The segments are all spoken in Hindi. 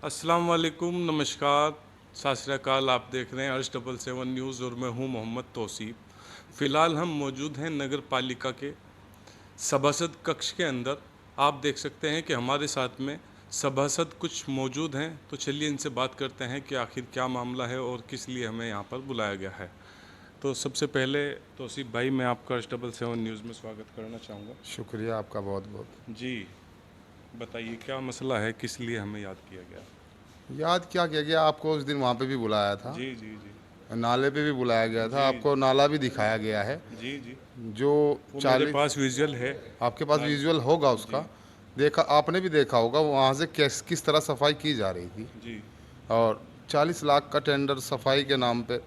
अस्सलाम वालेकुम, नमस्कार, सत श्री अकाल। आप देख रहे हैं H77 न्यूज़ और मैं हूं मोहम्मद तौसीफ। फ़िलहाल हम मौजूद हैं नगर पालिका के सभासद कक्ष के अंदर। आप देख सकते हैं कि हमारे साथ में सभासद कुछ मौजूद हैं, तो चलिए इनसे बात करते हैं कि आखिर क्या मामला है और किस लिए हमें यहाँ पर बुलाया गया है। तो सबसे पहले तौसीफ भाई, मैं आपका H77 न्यूज़ में स्वागत करना चाहूँगा। शुक्रिया आपका बहुत बहुत। जी, बताइए क्या मसला है, किस लिए हमें याद किया गया? याद क्या किया गया, आपको उस दिन वहाँ पे भी बुलाया था, जी, जी, जी। नाले पे भी बुलाया गया था, जी, आपको नाला भी दिखाया गया है। जी, जी। जो वो मेरे 40 पास विजुअल है। आपके पास नाल विजुअल होगा जी, उसका, देखा आपने भी देखा होगा वहाँ से किस तरह सफाई की जा रही थी। जी, और 40 लाख का टेंडर सफाई के नाम पे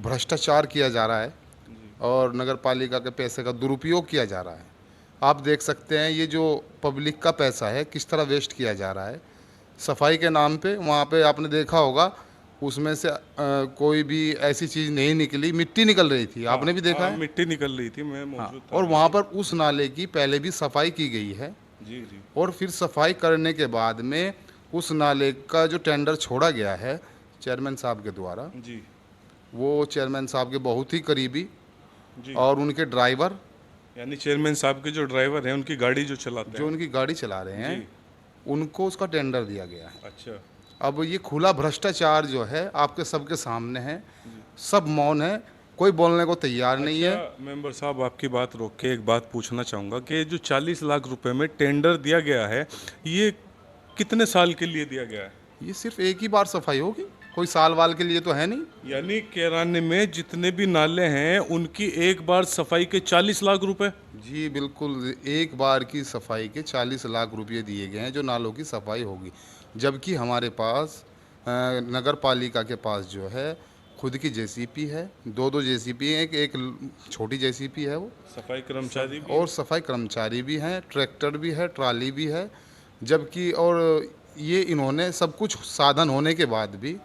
भ्रष्टाचार किया जा रहा है जी। और नगर पालिका के पैसे का दुरुपयोग किया जा रहा है। आप देख सकते हैं ये जो पब्लिक का पैसा है किस तरह वेस्ट किया जा रहा है सफाई के नाम पे। वहाँ पे आपने देखा होगा उसमें से कोई भी ऐसी चीज़ नहीं निकली, मिट्टी निकल रही थी, हाँ, आपने भी देखा हाँ, है। मिट्टी निकल रही थी, मैं हाँ, मौजूद था, और वहाँ बिल्कुल। पर उस नाले की पहले भी सफाई की गई है जी, जी, और फिर सफाई करने के बाद में उस नाले का जो टेंडर छोड़ा गया है चेयरमैन साहब के द्वारा, जी, वो चेयरमैन साहब के बहुत ही करीबी जी। और उनके ड्राइवर यानी चेयरमैन साहब के जो ड्राइवर हैं, उनकी गाड़ी जो चलाते जो हैं। उनकी गाड़ी चला रहे जी, हैं उनको उसका टेंडर दिया गया है। अच्छा। अब ये खुला भ्रष्टाचार जो है आपके सबके सामने है, जी। सब मौन है, कोई बोलने को तैयार नहीं है। अच्छा, मेंबर साहब आपकी बात रोक के एक बात पूछना चाहूँगा कि जो 40 लाख रुपए में टेंडर दिया गया है, ये कितने साल के लिए दिया गया है? ये सिर्फ एक ही बार सफाई होगी, कोई साल वाल के लिए तो है नहीं। यानी कैराने में जितने भी नाले हैं, उनकी एक बार सफाई के 40 लाख रुपए? जी बिल्कुल, एक बार की सफाई के 40 लाख रुपए दिए गए हैं जो नालों की सफाई होगी। जबकि हमारे पास नगर पालिका के पास जो है खुद की जेसीपी है, दो दो जेसीपी है, एक छोटी जेसीपी है वो, सफाई कर्मचारी भी और हैं? सफाई कर्मचारी भी हैं, ट्रैक्टर भी है, ट्राली भी है। जबकि और ये इन्होंने सब कुछ साधन होने के बाद भी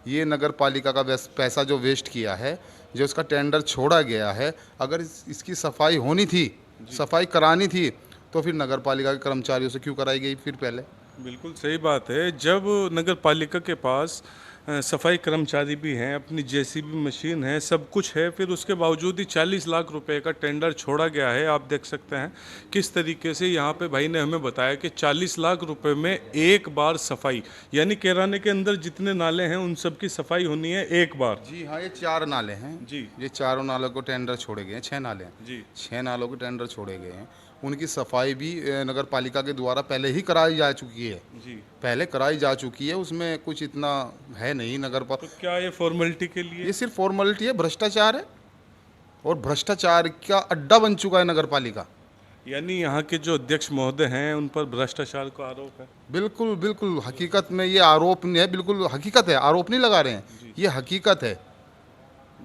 ये नगर पालिका का पैसा जो वेस्ट किया है, जो इसका टेंडर छोड़ा गया है, अगर इसकी सफाई होनी थी, सफाई करानी थी, तो फिर नगर पालिका के कर्मचारियों से क्यों कराई गई फिर पहले। बिल्कुल सही बात है। जब नगर पालिका के पास सफाई कर्मचारी भी हैं, अपनी जेसीबी मशीन है, सब कुछ है, फिर उसके बावजूद ही 40 लाख रुपए का टेंडर छोड़ा गया है। आप देख सकते हैं किस तरीके से यहाँ पे भाई ने हमें बताया कि 40 लाख रुपए में एक बार सफाई, यानी कैराने के अंदर जितने नाले हैं उन सब की सफाई होनी है एक बार। जी हाँ, ये 4 नाले हैं। जी, ये चारों नालों को टेंडर छोड़े गए हैं, 6 नाले हैं। जी, 6 नालों के टेंडर छोड़े गए हैं। उनकी सफाई भी नगर पालिका के द्वारा पहले ही कराई जा चुकी है। जी। पहले कराई जा चुकी है, उसमें कुछ इतना है नहीं नगर पा तो क्या ये फॉर्मेलिटी के लिए? ये सिर्फ फॉर्मेलिटी है, भ्रष्टाचार है और भ्रष्टाचार का अड्डा बन चुका है नगर पालिका। यानी यहाँ के जो अध्यक्ष महोदय हैं उन पर भ्रष्टाचार का आरोप है? बिल्कुल, बिल्कुल हकीकत में ये आरोप नहीं है, बिल्कुल हकीकत है, आरोप नहीं लगा रहे हैं, ये हकीकत है।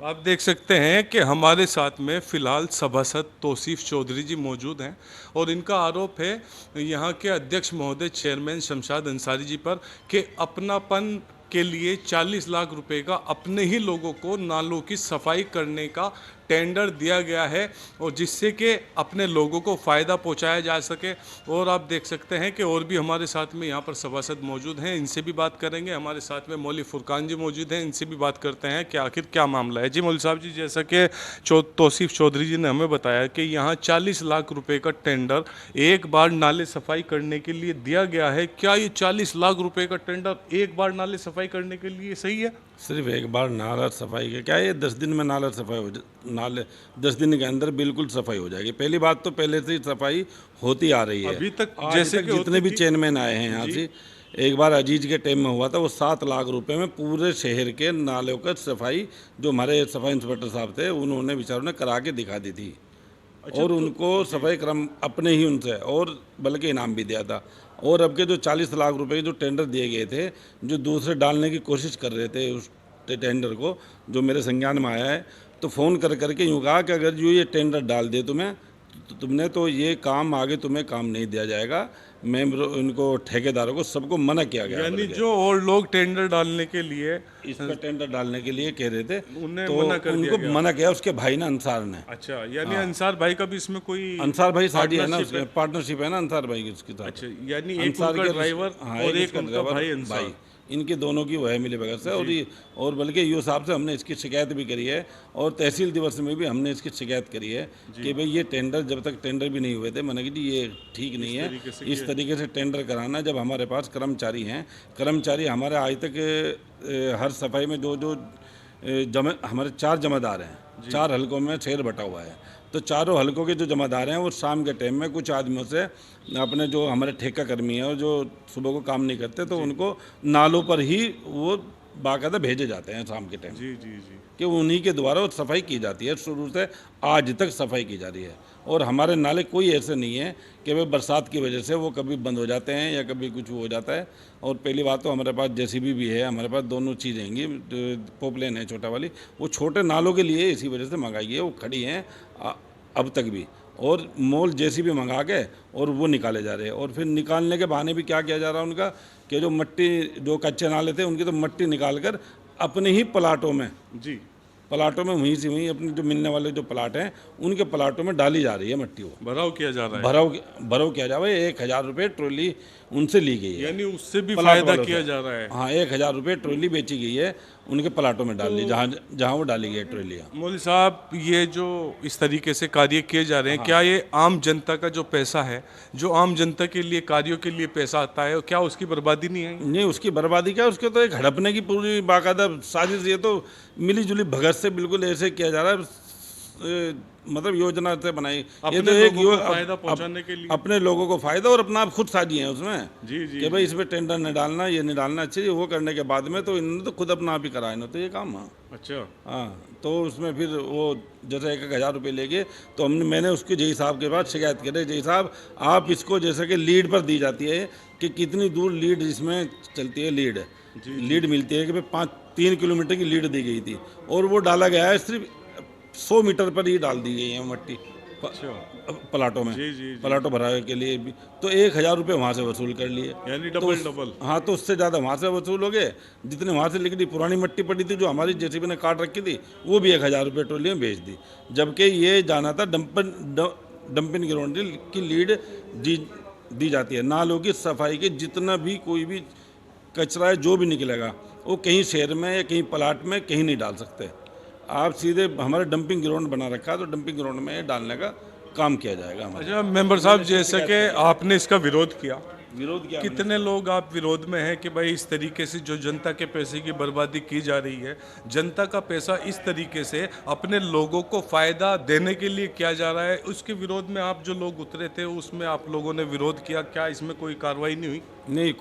आप देख सकते हैं कि हमारे साथ में फ़िलहाल सभासद तौसीफ चौधरी जी मौजूद हैं और इनका आरोप है यहाँ के अध्यक्ष महोदय चेयरमैन शमशाद अंसारी जी पर कि अपनापन के लिए 40 लाख रुपए का अपने ही लोगों को नालों की सफाई करने का टेंडर दिया गया है और जिससे कि अपने लोगों को फ़ायदा पहुंचाया जा सके। और आप देख सकते हैं कि और भी हमारे साथ में यहाँ पर सभासद मौजूद हैं, इनसे भी बात करेंगे। हमारे साथ में मौली फुरकान जी मौजूद हैं, इनसे भी बात करते हैं कि आखिर क्या मामला है। जी मौली साहब जी, जैसा कि तौसीफ चौधरी जी ने हमें बताया कि यहाँ 40 लाख रुपए का टेंडर एक बार नाले सफाई करने के लिए दिया गया है। क्या ये 40 लाख रुपए का टेंडर एक बार नाले सफाई करने के लिए सही है? सिर्फ एक बार नाला सफाई के क्या ये 10 दिन में नाला सफाई नाले 10 दिन के अंदर बिल्कुल सफाई हो जाएगी। पहली बात तो पहले से ही सफाई होती आ रही है। अभी तक आज जैसे तक कि जितने होती भी थी। चेयरमैन आए हैं यहाँ जी, से, एक बार अजीज के टाइम में हुआ था, वो 7 लाख रुपए में पूरे शहर के नालों का सफाई, जो हमारे सफाई इंस्पेक्टर साहब थे उन्होंने बेचारों ने करा के दिखा दी थी। अच्छा और तो उनको सफाई क्रम अपने ही उनसे और बल्कि इनाम भी दिया था। और अब के जो 40 लाख रुपए के जो टेंडर दिए गए थे, जो दूसरे डालने की कोशिश कर रहे थे उस टेंडर को, जो मेरे संज्ञान में आया है, तो फ़ोन कर करके यूँ कहा कि अगर जो ये टेंडर डाल दे तुम्हें तुमने तो ये काम आगे तुम्हें काम नहीं दिया जाएगा। मेंबर इनको ठेकेदारों को सबको मना किया गया। यानी बल्कि जो और लोग टेंडर डालने के लिए इस पर टेंडर डालने के लिए कह रहे थे, उन्हें तो मना कर दिया उनको गया। मना किया उसके भाई ने, अंसार ने। अच्छा, यानी अंसार भाई का भी इसमें कोई अंसार भाई शादी है ना, partnership उसके पार्टनरशिप है ना अंसार भाई की उसकी साथ। अच्छा, यानी एक अंसार उनका के ड्राइवर हाँ, और एक उसका उनका ड्राइवर, भाई अंसार। भाई, इनके दोनों की वो है मिली भगत से। और बल्कि यूँ साहब से हमने इसकी शिकायत भी करी है, और तहसील दिवस में भी हमने इसकी शिकायत करी है कि भाई ये टेंडर, जब तक टेंडर भी नहीं हुए थे, मैंने कहा जी ये ठीक नहीं है इस तरीके से टेंडर कराना। जब हमारे पास कर्मचारी हैं, कर्मचारी हमारे आज तक हर सफाई में जो हमारे 4 जमादार हैं, 4 हलकों में शेर बटा हुआ है, तो चारों हलकों के जो जमादार हैं वो शाम के टाइम में कुछ आदमियों से अपने जो हमारे ठेका कर्मी हैं और जो सुबह को काम नहीं करते, तो उनको नालों पर ही वो बाकायदा भेजे जाते हैं शाम के टाइम, जी जी जी। कि उन्हीं के द्वारा वो सफाई की जाती है। शुरू से आज तक सफाई की जा रही है, और हमारे नाले कोई ऐसे नहीं है कि भाई बरसात की वजह से वो कभी बंद हो जाते हैं या कभी कुछ हो जाता है। और पहली बात तो हमारे पास जेसीबी भी है, हमारे पास दोनों चीज़ें हैं, पोपलेन है छोटा वाली, वो छोटे नालों के लिए इसी वजह से मंगाई है, वो खड़ी हैं अब तक भी। और मोल जेसीबी मंगा के और वो निकाले जा रहे हैं। और फिर निकालने के बहाने भी क्या किया जा रहा है उनका, कि जो मट्टी, जो कच्चे नाले थे उनकी तो मट्टी निकाल कर अपने ही प्लाटों में, जी, प्लाटों में वहीं से वहीं अपने जो मिलने वाले जो प्लाट हैं उनके प्लाटों में डाली जा रही है मट्टी। वो भराव किया जा रहा है, भराव किया जाए। 1,000 रुपये ट्रॉली उनसे ली गई है, यानी उससे भी प्लाट फायदा वालों किया से। जा रहा है। हाँ, 1,000 रुपये ट्रॉली बेची गई है उनके प्लाटों में डाल ली, जहाँ वो डाली गई है ट्रॉलियाँ। मौलवी साहब, ये जो इस तरीके से कार्य किए जा रहे हैं, क्या ये आम जनता का जो पैसा है, जो आम जनता के लिए कार्यों के लिए पैसा आता है, क्या उसकी बर्बादी नहीं है? नहीं, उसकी बर्बादी क्या, उसके तो एक हड़पने की पूरी बाकायदा साजिश। ये तो मिली जुली भगत से बिल्कुल ऐसे किया जा रहा है, मतलब योजना से बनाई। ये अपने तो एक लोगों को फायदा पहुंचाने के लिए। अपने लोगों को फायदा, और अपना आप खुद साजी है उसमें, जी जी कि भाई इसमें टेंडर नहीं डालना, ये नहीं डालना। अच्छी वो करने के बाद में तो इन्होंने तो खुद अपना आप ही कराया ना, तो ये काम। हाँ अच्छा, हाँ, तो उसमें फिर वो जैसे 1,000 रुपये ले गए, तो मैंने उसके जय साहब के पास शिकायत करी, जय साहब आप इसको, जैसे कि लीड पर दी जाती है कि कितनी दूर लीड इसमें चलती है, लीड मिलती है कि भाई 3 किलोमीटर की लीड दी गई थी, और वो डाला गया है सिर्फ 100 मीटर पर ही डाल दी गई है मट्टी प्लाटों में। जी जी जी। प्लाटों भराने के लिए भी तो 1,000 रुपये वहाँ से वसूल कर लिए, यानी तो डबल। हाँ, तो उससे ज़्यादा वहाँ से वसूल हो गए। जितने वहाँ से लिखी पुरानी मट्टी पड़ी थी जो हमारी जेसीबी ने काट रखी थी, वो भी 1,000 रुपये ट्रॉली में बेच दी। जबकि ये जाना था डंपिंग ग्राउंड की लीड दी जाती है। नालों की सफाई के जितना भी कोई भी कचरा है जो भी निकलेगा, वो कहीं शहर में या कहीं प्लाट में कहीं नहीं डाल सकते। आप सीधे हमारे डंपिंग ग्राउंड बना रखा है, तो डंपिंग ग्राउंड में डालने का काम किया जाएगा हमारे। अच्छा मेंबर साहब, जैसे कि आपने इसका विरोध किया, किया कितने लोग आप विरोध में हैं कि भाई इस तरीके से जो जनता के पैसे की बर्बादी की जा रही है, जनता का पैसा इस तरीके से अपने लोगों को फायदा देने के लिए किया जा रहा है, उसके विरोध में आप जो लोग उतरे थे उसमें आप लोगों ने विरोध किया, क्या इसमें कोई कार्रवाई नहीं हुई? नहीं,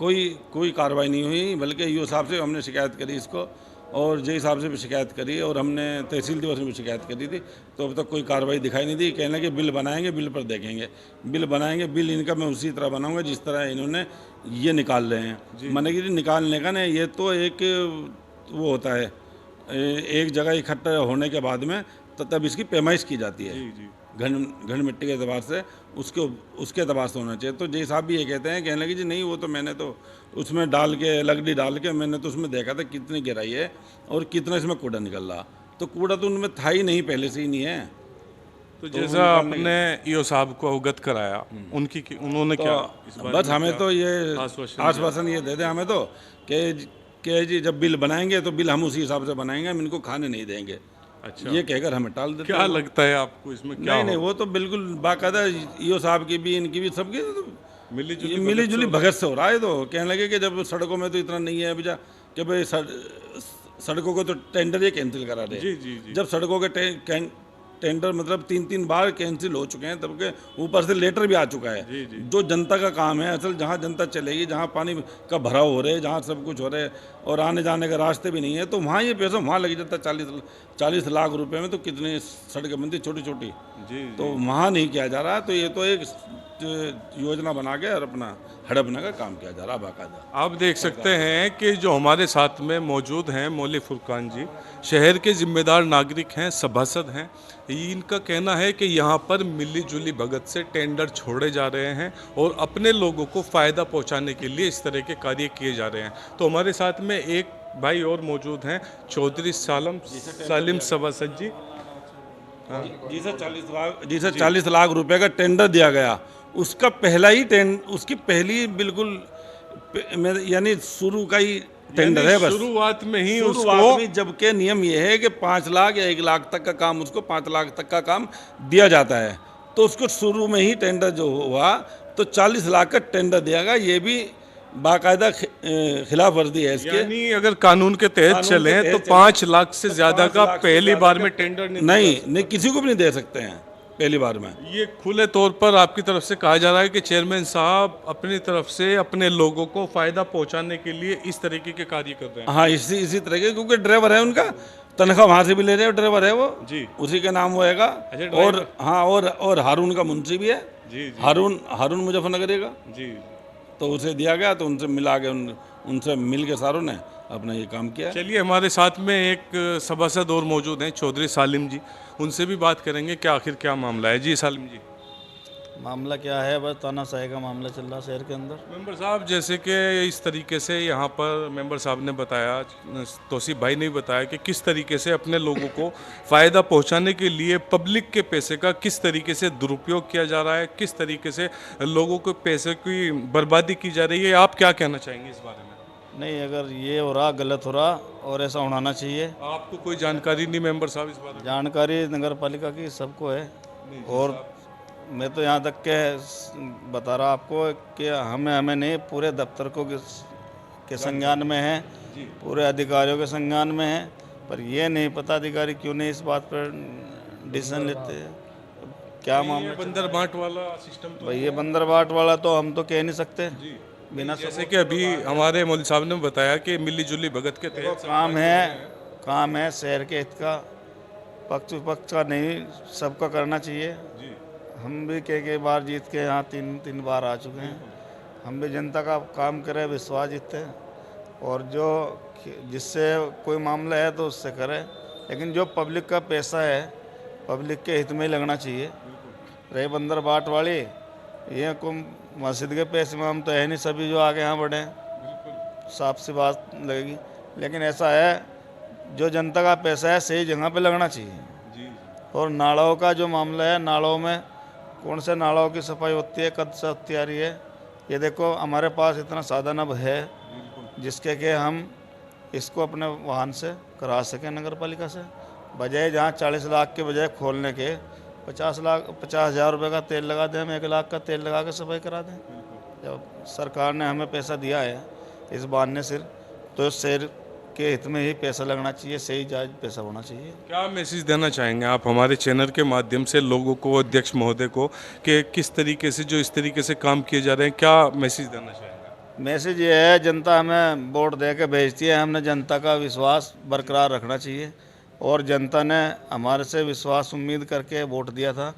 कोई कार्रवाई नहीं हुई, बल्कि यूँ साहब से हमने शिकायत करी इसको, और जय साहब से भी शिकायत करी, और हमने तहसील दिवस में भी शिकायत करी थी, तो अब तक कोई कार्रवाई दिखाई नहीं दी। कहने के बिल बनाएंगे, बिल पर देखेंगे, बिल बनाएंगे, बिल इनका मैं उसी तरह बनाऊंगा जिस तरह इन्होंने ये निकाल रहे हैं। मैंने कि निकालने का ना, ये तो एक वो होता है, एक जगह इकट्ठा होने के बाद में तब इसकी पैमाइश की जाती है। जी जी। घन मिट्टी के एतबार से उसके एतबार से होना चाहिए। तो जय साहब भी ये कहते हैं, कहने लगे जी नहीं, वो तो मैंने तो उसमें डाल के लगड़ी डाल के मैंने तो उसमें देखा था कितनी गहराई है और कितना इसमें कूड़ा निकल रहा। तो कूड़ा तो उनमें था ही नहीं, पहले से ही नहीं है। तो जैसा आपने ईओ साहब को अवगत कराया, उन्होंने क्या इस बारे बस में हमें क्या तो ये आश्वासन ये दे दे हमें तो कि जी जब बिल बनाएंगे तो बिल हम उसी हिसाब से बनाएंगे, हम इनको खाने नहीं देंगे। अच्छा, ये कहकर हमें टाल देते क्या लगता है आपको इसमें क्या नहीं, वो तो बिल्कुल बाकायदा ईओ साहब की भी, इनकी भी, सबकी तो मिली जुली भगत से हो रहा है। तो कहने लगे कि जब सड़कों में तो इतना नहीं है भैया कि भाई सड़कों को तो टेंडर ही कैंसिल करा रहे। जी जी जी। जब सड़कों के टेंडर मतलब 3 बार कैंसिल हो चुके हैं, तब के ऊपर से लेटर भी आ चुका है। जी जी। जो जनता का काम है असल, जहाँ जनता चलेगी, जहाँ पानी का भराव हो रहा है, जहाँ सब कुछ हो रहा है और आने जाने का रास्ते भी नहीं है, तो वहाँ ये पैसा वहाँ लग जाता है। 40 लाख रुपए में तो कितनी सड़कें बनती छोटी छोटी, जी तो वहाँ नहीं किया जा रहा। तो ये तो एक योजना बना के और अपना हड़पने का काम किया जा रहा है बाकायदा। आप देख सकते हैं कि जो हमारे साथ में मौजूद हैं मौली फुरकान जी, शहर के जिम्मेदार नागरिक हैं, सभासद हैं। इनका कहना है कि यहाँ पर मिली जुली भगत से टेंडर छोड़े जा रहे हैं और अपने लोगों को फ़ायदा पहुँचाने के लिए इस तरह के कार्य किए जा रहे हैं। तो हमारे साथ में एक भाई और मौजूद हैं, चौधरी सालिम सभासद जी। जिसे 40 लाख रुपए का टेंडर दिया गया, उसका पहला ही उसकी पहली बिल्कुल यानी शुरू का ही टेंडर है बस। शुरुआत में ही शुरुआत उसको में, जबकि नियम ये है कि 5 लाख या 1 लाख तक का काम, उसको 5 लाख तक का काम दिया जाता है। तो उसको शुरू में ही टेंडर जो हुआ तो 40 लाख का टेंडर दिया गया। ये भी बाकायदा खिलाफ वर्जी है इसके। यानी अगर कानून के तहत चले तो 5 लाख से ज्यादा का पहली बार में टेंडर नहीं, किसी को भी नहीं दे सकते हैं पहली बार में। ये खुले तौर पर आपकी तरफ से कहा जा रहा है कि चेयरमैन साहब अपनी तरफ से अपने लोगों को फायदा पहुंचाने के लिए इस तरीके के कार्य कर रहे हैं। हाँ, इसी तरह के, क्योंकि ड्राइवर है उनका, तनख्वाह वहाँ से भी ले रहे हैं, ड्राइवर है वो जी, उसी के नाम होएगा। और हाँ, और हारून का मुंशी भी है जी, हारून मुजफ्फरनगर का जी। तो उसे दिया गया, तो उनसे मिला के उनसे मिल के सारों ने अपना ये काम किया। चलिए, हमारे साथ में एक सभासद और मौजूद हैं, चौधरी सालिम जी। उनसे भी बात करेंगे कि आखिर क्या मामला है। जी सालिम जी, मामला क्या है? बस तानाशाही का मामला चल रहा है शहर के अंदर। मेंबर साहब, जैसे कि इस तरीके से यहाँ पर मेंबर साहब ने बताया, तौसीफ भाई ने भी बताया कि किस तरीके से अपने लोगों को फ़ायदा पहुँचाने के लिए पब्लिक के पैसे का किस तरीके से दुरुपयोग किया जा रहा है, किस तरीके से लोगों के पैसे की बर्बादी की जा रही है। आप क्या कहना चाहेंगे इस बारे में? नहीं, अगर ये हो रहा गलत हो रहा और ऐसा होना चाहिए। आपको कोई जानकारी नहीं मेंबर साहब इस बारे में? जानकारी नगर पालिका की सबको है। और मैं तो यहाँ तक के बता रहा आपको कि हमें नहीं, पूरे दफ्तर को के संज्ञान में है, पूरे अधिकारियों के संज्ञान में है। पर ये नहीं पता अधिकारी क्यों नहीं इस बात पर डिसीजन लेते हैं। क्या मामला? बंदर बांट वाला सिस्टम तो भाई ये बंदर बाट वाला तो हम तो कह नहीं सकते बिना जैसे कि अभी हमारे मौलवी साहब ने बताया कि मिली जुली भगत के तहत काम है शहर के हित का, पक्ष विपक्ष का नहीं, सबका करना चाहिए। हम भी कई बार जीत के यहाँ तीन बार आ चुके हैं। हम भी जनता का काम करें, विश्वास जीतते हैं। और जो जिससे कोई मामला है तो उससे करें, लेकिन जो पब्लिक का पैसा है पब्लिक के हित में ही लगना चाहिए। रही बंदर बाट वाली, ये को मस्जिद के पैसे में हम तो है नहीं, सभी जो आगे यहाँ बढ़े साफ सी बात लगेगी। लेकिन ऐसा है, जो जनता का पैसा है सही जगह पे लगना चाहिए। और नालों का जो मामला है, नालों में कौन से नालों की सफाई होती है, कब से होती आ रही है, ये देखो हमारे पास इतना साधन अब है जिसके कि हम इसको अपने वाहन से करा सकें नगर पालिका से। बजाय जहाँ 40 लाख के बजाय खोलने के 50,000 रुपये का तेल लगा दें, हम 1 लाख का तेल लगा के सफाई करा दें। जब सरकार ने हमें पैसा दिया है इस बहाने सिर, तो शहर के हित में ही पैसा लगना चाहिए, सही जायज पैसा होना चाहिए। क्या मैसेज देना चाहेंगे आप हमारे चैनल के माध्यम से लोगों को, अध्यक्ष महोदय को, कि किस तरीके से जो इस तरीके से काम किए जा रहे हैं, क्या मैसेज देना चाहेंगे? मैसेज ये है, जनता हमें वोट दे के भेजती है, हमने जनता का विश्वास बरकरार रखना चाहिए। और जनता ने हमारे से विश्वास उम्मीद करके वोट दिया था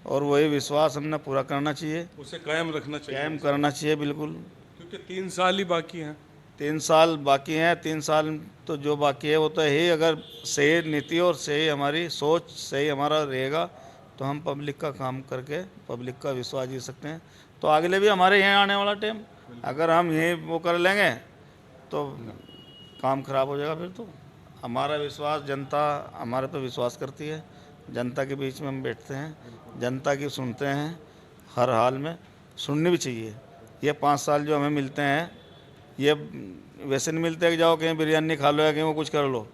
और वही विश्वास हमने पूरा करना चाहिए, उसे कायम रखना चाहिए, कायम करना चाहिए बिल्कुल। क्योंकि 3 साल ही बाकी हैं। 3 साल बाकी हैं। 3 साल तो जो बाकी है वो तो है ही। अगर सही नीति और सही हमारी सोच, सही हमारा रहेगा तो हम पब्लिक का काम करके पब्लिक का विश्वास जीत सकते हैं। तो अगले भी हमारे यहाँ आने वाला टाइम अगर हम यही वो कर लेंगे तो काम खराब हो जाएगा। फिर तो हमारा विश्वास, जनता हमारे पे विश्वास करती है। जनता के बीच में हम बैठते हैं, जनता की सुनते हैं, हर हाल में सुननी भी चाहिए। ये 5 साल जो हमें मिलते हैं, ये वैसे नहीं मिलते कि जाओ कहीं बिरयानी खा लो या कहीं वो कुछ कर लो।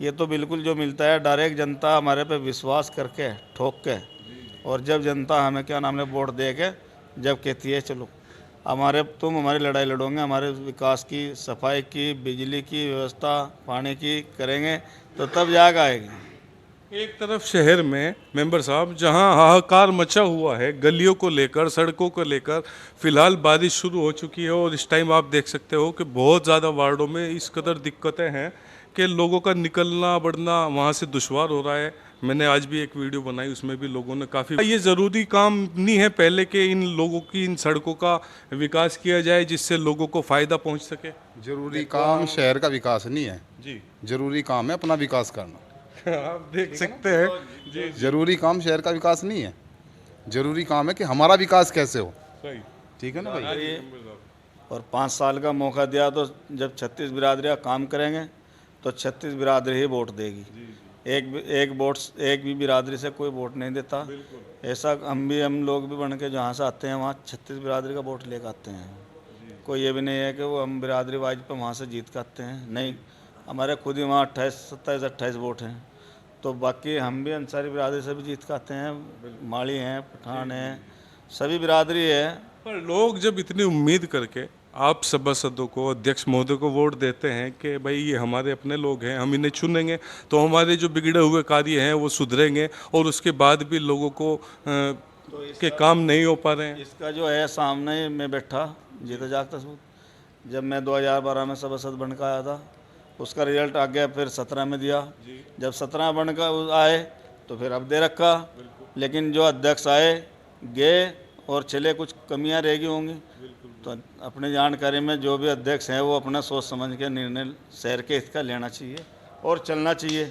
ये तो बिल्कुल जो मिलता है डायरेक्ट जनता हमारे पे विश्वास करके, ठोक के, और जब जनता हमें क्या नाम है वोट दे के जब कहती है चलो तुम हमारी लड़ाई लड़ोगे, हमारे विकास की, सफाई की, बिजली की व्यवस्था, पानी की करेंगे, तो तब जाग आएगी। एक तरफ शहर में मेंबर साहब जहां हाहाकार मचा हुआ है गलियों को लेकर, सड़कों को लेकर, फिलहाल बारिश शुरू हो चुकी है और इस टाइम आप देख सकते हो कि बहुत ज़्यादा वार्डों में इस कदर दिक्कतें हैं कि लोगों का निकलना बढ़ना वहाँ से दुश्वार हो रहा है। मैंने आज भी एक वीडियो बनाई, उसमें भी लोगों ने काफ़ी, ये ज़रूरी काम नहीं है पहले के इन लोगों की इन सड़कों का विकास किया जाए जिससे लोगों को फ़ायदा पहुंच सके? जरूरी काम शहर का विकास नहीं है, जी जरूरी काम है अपना विकास करना। आप देख सकते हैं जी, जरूरी काम शहर का विकास नहीं है, जरूरी काम है कि हमारा विकास कैसे हो। सही। ठीक है ना भाई। और 5 साल का मौका दिया तो जब 36 बिरादरियाँ काम करेंगे तो 36 बिरादरी ही वोट देगी। एक भी बिरादरी से कोई वोट नहीं देता। ऐसा हम लोग भी बन के जहाँ से आते हैं वहाँ 36 बिरादरी का वोट लेकर आते हैं। कोई ये भी नहीं है कि वो हम बिरादरी वाइज पर वहाँ से जीत कर आते हैं, नहीं, हमारे खुद ही वहाँ 27-28 वोट हैं। तो बाकी हम भी अंसारी बिरादरी से भी जीत कर आते हैं, माड़ी हैं, पठान हैं, सभी बिरादरी है। पर लोग जब इतनी उम्मीद करके आप सभासदों को, अध्यक्ष महोदय को वोट देते हैं कि भाई ये हमारे अपने लोग हैं, हम इन्हें चुनेंगे तो हमारे जो बिगड़े हुए कार्य हैं वो सुधरेंगे, और उसके बाद भी लोगों को के काम नहीं हो पा रहे हैं। इसका जो है सामने मैं बैठा जीता जागता सबूत, जब मैं 2012 में सभासद बन कर आया था उसका रिजल्ट आ गया, फिर 17 में दिया। जब 17 बन कर आए तो फिर अब दे रखा, लेकिन जो अध्यक्ष आए गए और चले, कुछ कमियां रहेगी होंगी। तो अपनी जानकारी में जो भी अध्यक्ष हैं वो अपना सोच समझ के निर्णय शहर के हित का लेना चाहिए और चलना चाहिए।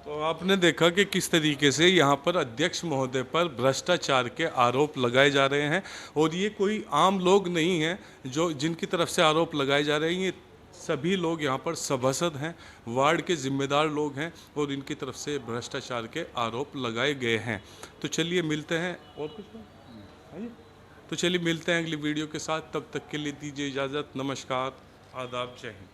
तो आपने देखा कि किस तरीके से यहाँ पर अध्यक्ष महोदय पर भ्रष्टाचार के आरोप लगाए जा रहे हैं, और ये कोई आम लोग नहीं हैं जो जिनकी तरफ से आरोप लगाए जा रहे हैं, ये सभी लोग यहाँ पर सभासद हैं, वार्ड के जिम्मेदार लोग हैं, और इनकी तरफ से भ्रष्टाचार के आरोप लगाए गए हैं। तो चलिए मिलते हैं, और कुछ आइए, तो चलिए मिलते हैं अगली वीडियो के साथ। तब तक के लिए दीजिए इजाज़त। नमस्कार, आदाब, जय हिंद।